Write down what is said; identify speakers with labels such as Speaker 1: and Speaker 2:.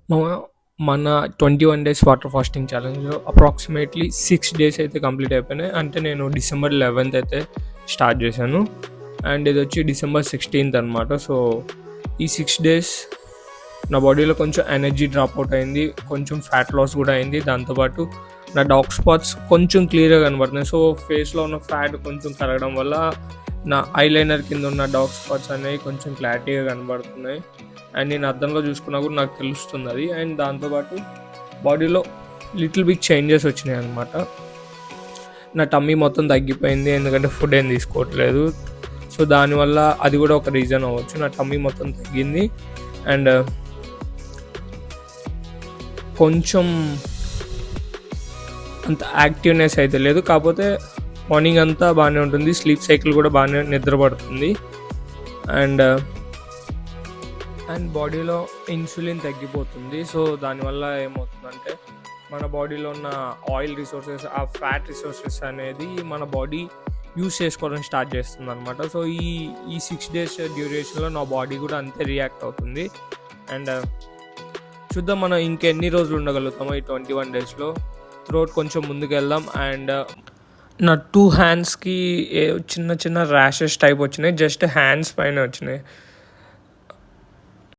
Speaker 1: మ మన 21 days water fasting ఛాలెంజ్‌లో అప్రాక్సిమేట్‌లీ 6 డేస్ అయితే కంప్లీట్ అయిపోయినాయి. అంటే నేను డిసెంబర్ 11థ్ అయితే స్టార్ట్ చేశాను. అండ్ ఇదొచ్చి డిసెంబర్ 16థ్ అనమాట. సో, ఈ 6 డేస్ నా బాడీలో కొంచెం ఎనర్జీ డ్రాప్ అవుట్ అయింది. కొంచెం ఫ్యాట్ లాస్ కూడా అయింది. దాంతో పాటు నా డార్క్ స్పాట్స్ కొంచెం క్లియర్‌గా కనబడుతున్నాయి. సో, ఫేస్‌లో ఉన్న ఫ్యాట్ కొంచెం కరగడం వల్ల నా ఐలైనర్ కింద ఉన్న డార్క్ స్పాట్స్ అనేవి కొంచెం క్లారిటీగా కనబడుతున్నాయి. అండ్ నేను అద్దంలో చూసుకున్నా కూడా నాకు తెలుస్తుంది అది. అండ్ దాంతోపాటు బాడీలో లిటిల్ బిగ్ చేంజెస్ వచ్చినాయి అనమాట. నా టమ్మీ మొత్తం తగ్గిపోయింది, ఎందుకంటే ఫుడ్ ఏం తీసుకోవట్లేదు. సో, దానివల్ల అది కూడా ఒక రీజన్ అవ్వచ్చు. నా టమ్మీ మొత్తం తగ్గింది. అండ్ కొంచెం అంత యాక్టివ్నెస్ అయితే లేదు. కాకపోతే మార్నింగ్ అంతా బాగానే ఉంటుంది. స్లీప్ సైకిల్ కూడా బాగానే నిద్ర పడుతుంది. అండ్ బాడీలో ఇన్సులిన్ తగ్గిపోతుంది. సో, దానివల్ల ఏమవుతుందంటే మన బాడీలో ఉన్న ఆయిల్ రిసోర్సెస్, ఆ ఫ్యాట్ రిసోర్సెస్ అనేది మన బాడీ యూస్ చేసుకోవడం స్టార్ట్ చేస్తుంది అనమాట. సో, ఈ 6 డేస్ డ్యూరేషన్లో నా బాడీ కూడా అంతే రియాక్ట్ అవుతుంది. అండ్ చూద్దాం మనం ఇంకెన్ని రోజులు ఉండగలుగుతామో ఈ 21 డేస్లో. త్రోట్ కొంచెం ముందుకు వెళ్దాం. అండ్ నా 2 హ్యాండ్స్కి చిన్న చిన్న ర్యాషెస్ టైప్ వచ్చినాయి. జస్ట్ హ్యాండ్స్ పైన వచ్చినాయి.